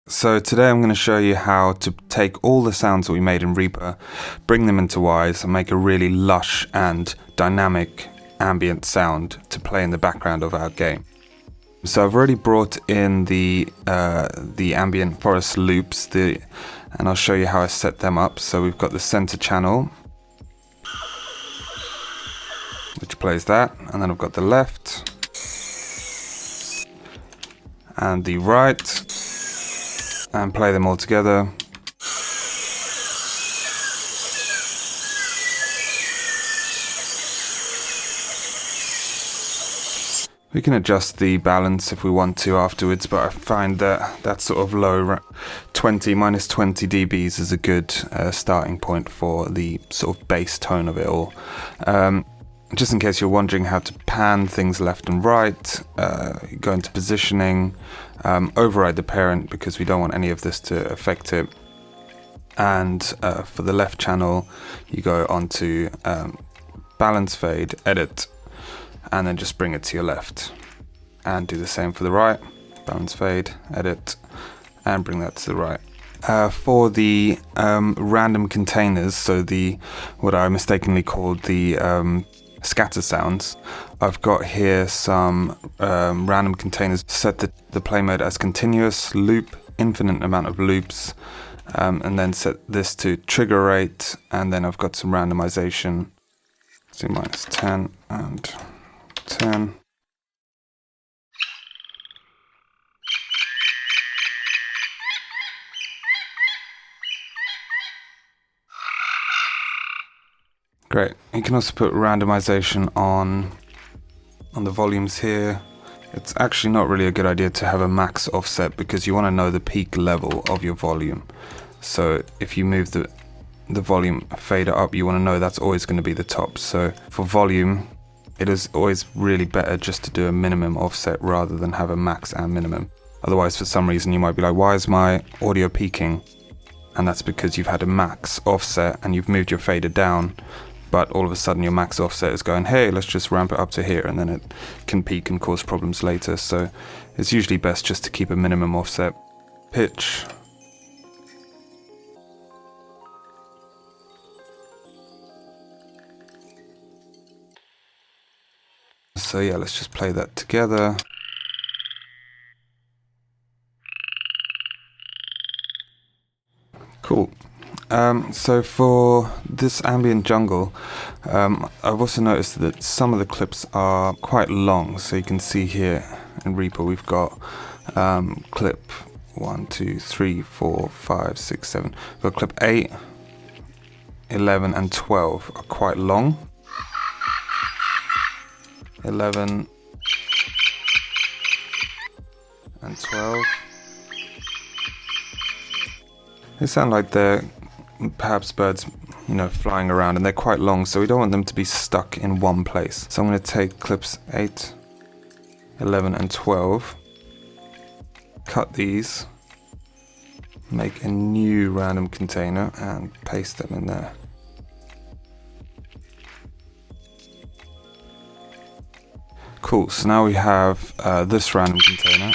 So today I'm going to show you how to take all the sounds that we made in Reaper, bring them into Wwise and make a really lush and dynamic ambient sound to play in the background of our game. So I've already brought in the ambient forest loops, and I'll show you how I set them up. So we've got the center channel, which plays that, and then I've got the left and the right, and play them all together. We can adjust the balance if we want to afterwards, but I find that sort of low minus 20 dBs is a good starting point for the sort of bass tone of it all. Just in case you're wondering how to pan things left and right, go into positioning, override the parent because we don't want any of this to affect it. And for the left channel, you go onto balance fade, edit, and then just bring it to your left. And do the same for the right, balance fade, edit, and bring that to the right. For the random containers, so what I mistakenly called the scatter sounds, I've got here some random containers. Set the play mode as continuous loop, infinite amount of loops, and then set this to trigger rate, and then I've got some randomization, so minus 10 and 10. Great. You can also put randomization on the volumes here. It's actually not really a good idea to have a max offset because you want to know the peak level of your volume. So if you move the volume fader up, you want to know that's always going to be the top. So for volume, it is always really better just to do a minimum offset rather than have a max and minimum. Otherwise, for some reason, you might be like, why is my audio peaking? And that's because you've had a max offset and you've moved your fader down, but all of a sudden your max offset is going, hey, let's just ramp it up to here, and then it can peak and cause problems later. So it's usually best just to keep a minimum offset. Pitch. So yeah, let's just play that together. Cool. So for this ambient jungle, I've also noticed that some of the clips are quite long. So you can see here in Reaper, we've got clip 1, 2, 3, 4, 5, 6, 7. We've got clip 8, 11, and 12 are quite long. 11 and 12. They sound like they're perhaps birds, flying around, and they're quite long, so we don't want them to be stuck in one place. So I'm going to take clips 8, 11, and 12, cut these, make a new random container, and paste them in there. Cool, so now we have this random container.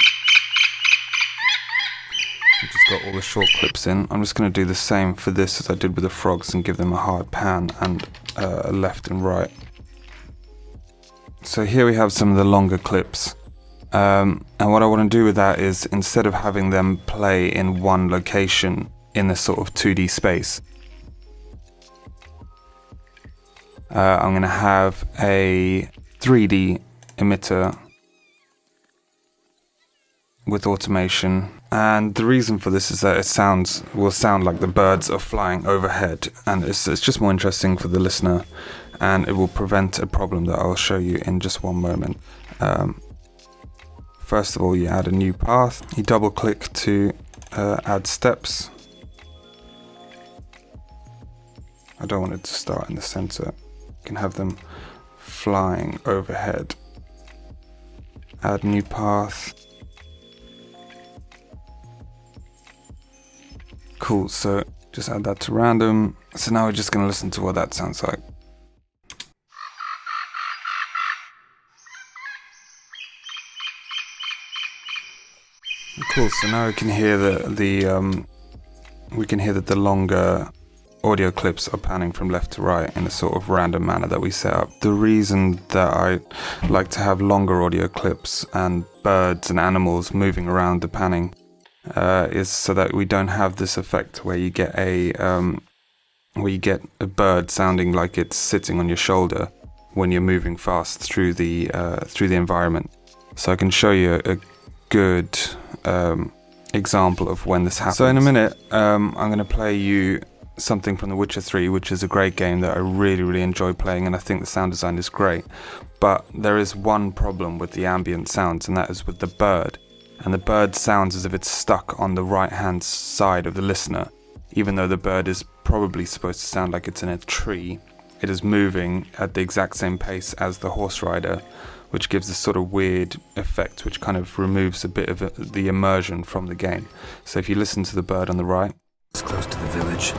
I've just got all the short clips in. I'm just going to do the same for this as I did with the frogs and give them a hard pan and a left and right. So here we have some of the longer clips. And what I want to do with that is, instead of having them play in one location in this sort of 2D space, I'm going to have a 3D emitter with automation. And the reason for this is that it will sound like the birds are flying overhead, and it's just more interesting for the listener, and it will prevent a problem that I'll show you in just one moment. First of all, you add a new path. You double click to add steps. I don't want it to start in the center. You can have them flying overhead. Add new path. Cool, so just add that to random. So now we're just going to listen to what that sounds like. Cool. So now we can hear that the longer audio clips are panning from left to right in a sort of random manner that we set up. The reason that I like to have longer audio clips and birds and animals moving around the panning is so that we don't have this effect where you get a bird sounding like it's sitting on your shoulder when you're moving fast through the environment. So I can show you a good example of when this happens. So in a minute, I'm going to play you something from The Witcher 3, which is a great game that I really enjoy playing, and I think the sound design is great. But there is one problem with the ambient sounds, and that is with the bird. And the bird sounds as if it's stuck on the right-hand side of the listener, even though the bird is probably supposed to sound like it's in a tree. It is moving at the exact same pace as the horse rider, which gives this sort of weird effect, which kind of removes a bit of the immersion from the game. So if you listen to the bird on the right, it's close to the village.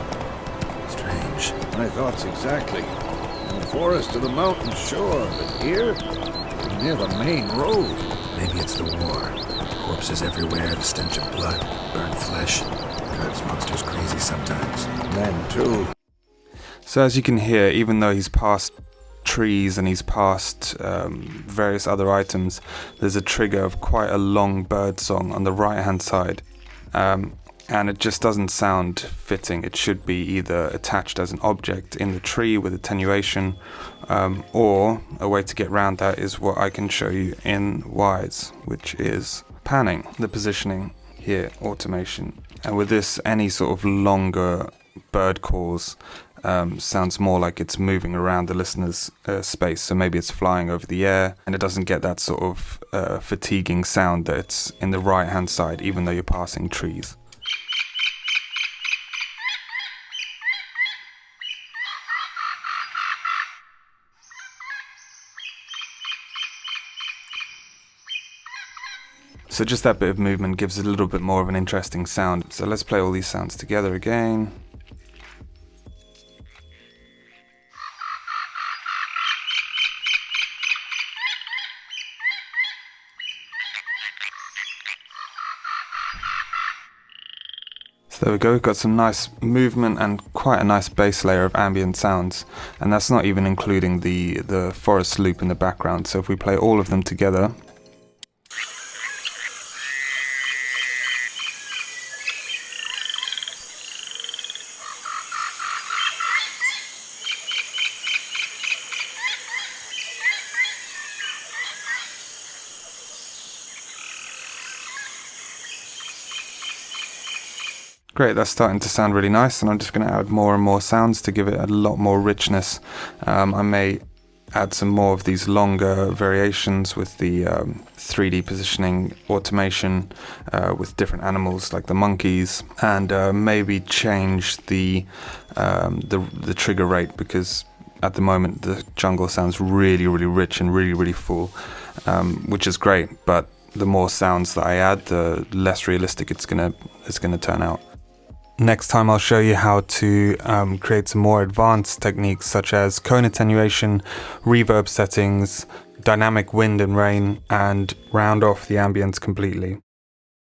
Strange. My thoughts exactly. In the forest to the mountain shore, but here, near the main road. Maybe it's the war. Corpses everywhere, the stench of blood, burnt flesh. Drives monsters crazy sometimes. Men too. So as you can hear, even though he's past trees and he's past various other items, there's a trigger of quite a long bird song on the right hand side. And it just doesn't sound fitting. It should be either attached as an object in the tree with attenuation, or a way to get around that is what I can show you in Wwise, which is panning, the positioning here, automation. And with this, any sort of longer bird calls sounds more like it's moving around the listener's space. So maybe it's flying over the air, and it doesn't get that sort of fatiguing sound that it's in the right hand side, even though you're passing trees. So just that bit of movement gives it a little bit more of an interesting sound. So let's play all these sounds together again. So there we go, we've got some nice movement and quite a nice base layer of ambient sounds. And that's not even including the forest loop in the background. So if we play all of them together, great, that's starting to sound really nice, and I'm just going to add more and more sounds to give it a lot more richness. I may add some more of these longer variations with the 3D positioning automation with different animals like the monkeys, and maybe change the trigger rate, because at the moment the jungle sounds really rich and really full, which is great, but the more sounds that I add, the less realistic it's gonna turn out. Next time I'll show you how to create some more advanced techniques such as cone attenuation, reverb settings, dynamic wind and rain, and round off the ambience completely.